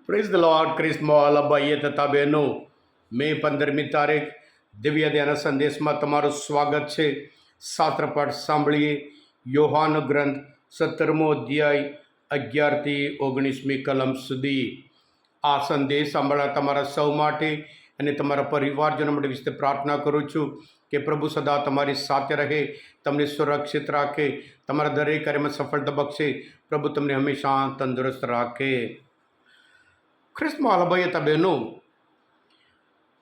Praise the lord ક્રિસ્મોલ ભાઈએ તથા બહેનો મે 15મી તારીખ દિવ્ય ધ્યાન સંદેશમાં તમારું સ્વાગત છે. શાસ્ત્રપાઠ સાંભળીએ. યોહાન ગ્રંથ 17મો અધ્યાય 11થી 19મી કલમ સુધી. આ સંદેશ સાંભળવા તમારા સૌ માટે અને તમારા પરિવારજનો માટે વિશે પ્રાર્થના કરું છું કે પ્રભુ સદા તમારી સાથે રહે, તમને સુરક્ષિત રાખે, તમારા દરેક કાર્યમાં સફળતા બક્ષે. પ્રભુ તમને હંમેશા તંદુરસ્ત રાખે. ખ્રિસ્તમાં ભાઈ હતા બહેનો,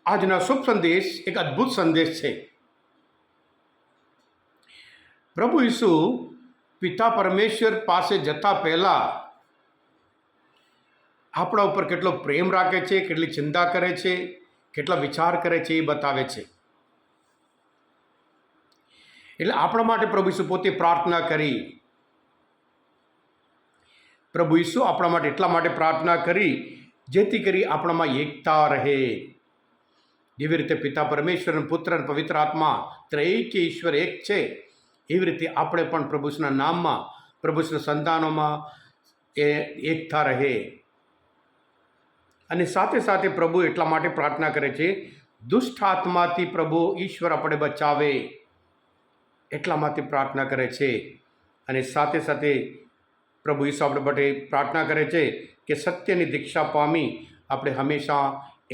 આજના શુભ સંદેશ એક અદ્ભુત સંદેશ છે. પ્રભુ ઈસુ પિતા પરમેશ્વર પાસે જતા પહેલા આપણા ઉપર કેટલો પ્રેમ રાખે છે, કેટલી ચિંતા કરે છે, કેટલા વિચાર કરે છે એ બતાવે છે. એટલે આપણા માટે પ્રભુ ઈસુ પોતે પ્રાર્થના કરી. પ્રભુ ઈસુ આપણા માટે એટલા માટે પ્રાર્થના કરી જેથી કરી આપણામાં એકતા રહે. જેવી રીતે પિતા પરમેશ્વર, પુત્ર અને પવિત્ર આત્મા ત્રૈક્ય ઈશ્વર એક છે, એવી રીતે આપણે પણ પ્રભુના નામમાં, પ્રભુના સંતાનોમાં એ એકતા રહે. અને સાથે સાથે પ્રભુ એટલા માટે પ્રાર્થના કરે છે, દુષ્ટ આત્માથી પ્રભુ ઈશ્વર આપણે બચાવે એટલા માટે પ્રાર્થના કરે છે. અને સાથે સાથે પ્રભુ ઈસુ આપણે માટે પ્રાર્થના કરે છે કે સત્યની દીક્ષા પામી આપણે હંમેશા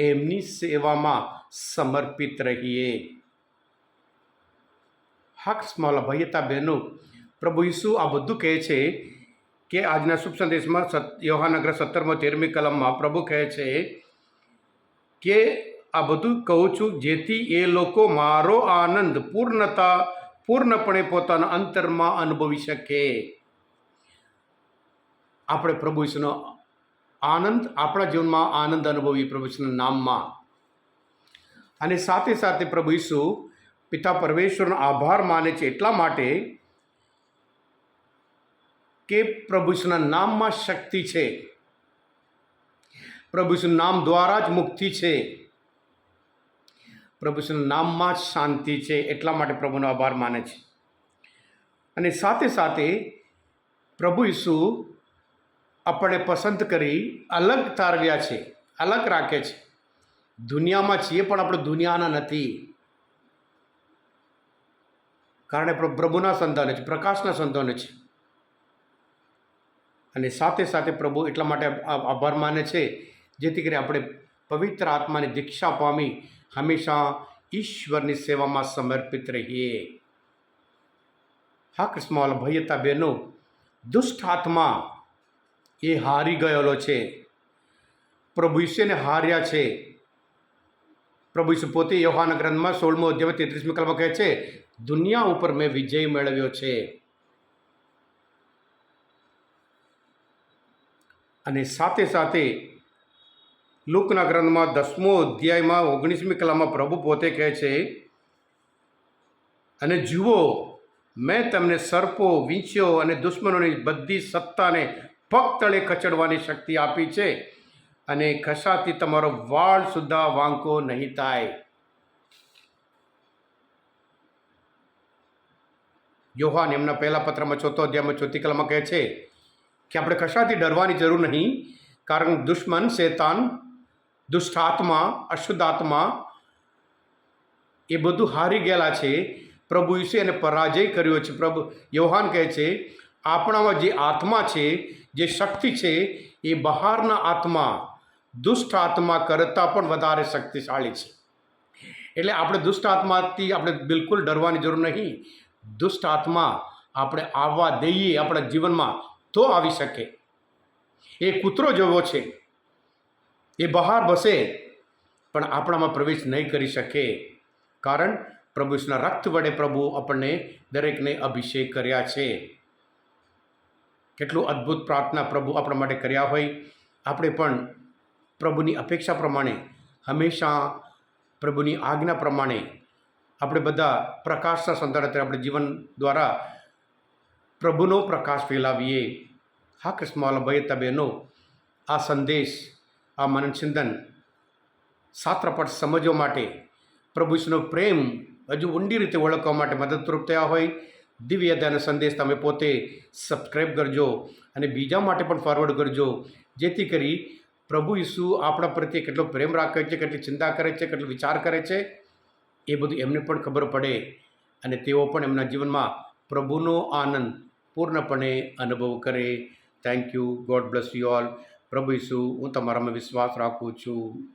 એમની સેવામાં સમર્પિત રહીએ. હક્સમાલા ભાઈતા બહેનો, પ્રભુ ઈસુ આ બધું કહે છે કે આજના શુભ સંદેશમાં યોહાન ગ્રંથ 17-13મી કલમમાં પ્રભુ કહે છે કે આ બધું કહું છું જેથી એ લોકો મારો આનંદ પૂર્ણપણે પોતાના અંતરમાં અનુભવી શકે. આપણે પ્રભુ ઈસુનો આનંદ, આપણા જીવનમાં આનંદ અનુભવી પ્રભુ ઈસુના નામમાં. અને સાથે સાથે પ્રભુ ઈસુ પિતા પરમેશ્વરનો આભાર માને છે એટલા માટે કે પ્રભુ ઈસુના નામમાં શક્તિ છે, પ્રભુ ઈસુના નામ દ્વારા જ મુક્તિ છે, પ્રભુ ઈસુના નામમાં જ શાંતિ છે. એટલા માટે પ્રભુનો આભાર માને છે. અને સાથે સાથે પ્રભુ ઈસુ આપણે પસંદ કરી અલગ તારવ્યા છે, અલગ રાખે છે. દુનિયામાં છીએ પણ આપણે દુનિયાના નથી, કારણ કે પ્રભુના સંતાન છે, પ્રકાશના સંતાન છે. અને સાથે સાથે પ્રભુ એટલા માટે આભાર માને છે જેથી કરી આપણે પવિત્ર આત્માની દીક્ષા પામી હંમેશા ઈશ્વરની સેવામાં સમર્પિત રહીએ. હા ક્રિસ્મોલ ભાઈતા બહેનો, દુષ્ટ આત્મા એ હારી ગયેલો છે. પ્રભુ ઈસુને હાર્યા છે. પ્રભુ ઈસુ પોતે યોહાન ગ્રંથમાં 16મો અધ્યાય 33મી કલમમાં કહે છે, દુનિયા ઉપર મેં વિજય મેળવ્યો છે. અને સાથે સાથે લુકના ગ્રંથમાં 10મો અધ્યાયમાં 19મી કલમમાં પ્રભુ પોતે કહે છે, અને જુઓ મેં તમને સર્પો, વીંછીઓ અને દુશ્મનોની બધી સત્તાને પગ તળે કચડવાની શક્તિ આપી છે, અને કશાથી તમારો વાળ સુદ્ધા વાંકો નહીં થાય. યોહાન એમના પહેલા પત્રમાં 4થો અધ્યાયમાં 4થી કલમમાં કહે છે કે આપણે કશાથી ડરવાની જરૂર નહીં, કારણ દુશ્મન, શેતાન, દુષ્ટ આત્મા, અશુદ્ધ આત્મા એ બધું હારી ગયેલા છે. પ્રભુ ઈસુએ એને પરાજય કર્યો છે. પ્રભુ યોહાન કહે છે, આપણામાં જે આત્મા છે, જે શક્તિ છે, એ બહારના આત્મા, દુષ્ટ આત્મા કરતાં પણ વધારે શક્તિશાળી છે. એટલે આપણે દુષ્ટ આત્માથી આપણે બિલકુલ ડરવાની જરૂર નહીં. દુષ્ટ આત્મા આપણે આવવા દઈએ આપણા જીવનમાં તો આવી શકે. એ કૂતરો જેવો છે, એ બહાર બસે પણ આપણામાં પ્રવેશ નહીં કરી શકે, કારણ પ્રભુના રક્ત વડે પ્રભુ આપણને દરેકને અભિષેક કર્યા છે. કેટલું અદ્ભુત પ્રાર્થના પ્રભુ આપણા માટે કર્યા હોય. આપણે પણ પ્રભુની અપેક્ષા પ્રમાણે, હંમેશા પ્રભુની આજ્ઞા પ્રમાણે આપણે બધા પ્રકાશના સંતાન આપણે જીવન દ્વારા પ્રભુનો પ્રકાશ ફેલાવીએ. હા ક્રિસ્મોલ ભાઈતા બહેનો, આ સંદેશ, આ મનનચિંતન શાસ્ત્રપાઠ સમજવા માટે, પ્રભુ ઈસુનો પ્રેમ હજુ ઊંડી રીતે ઓળખવા માટે મદદરૂપ થયા હોય, દિવ્ય ધ્યાન સંદેશ તમે પોતે સબસ્ક્રાઈબ કરજો અને બીજા માટે પણ ફોરવર્ડ કરજો, જેથી કરી પ્રભુ ઈસુ આપણા પ્રત્યે કેટલો પ્રેમ રાખે છે, કેટલી ચિંતા કરે છે, કેટલો વિચાર કરે છે, એ બધું એમને પણ ખબર પડે અને તેઓ પણ એમના જીવનમાં પ્રભુનો આનંદ પૂર્ણપણે અનુભવ કરે. Thank you. God bless you all. પ્રભુ ઈસુ, હું તમારામાં વિશ્વાસ રાખું છું.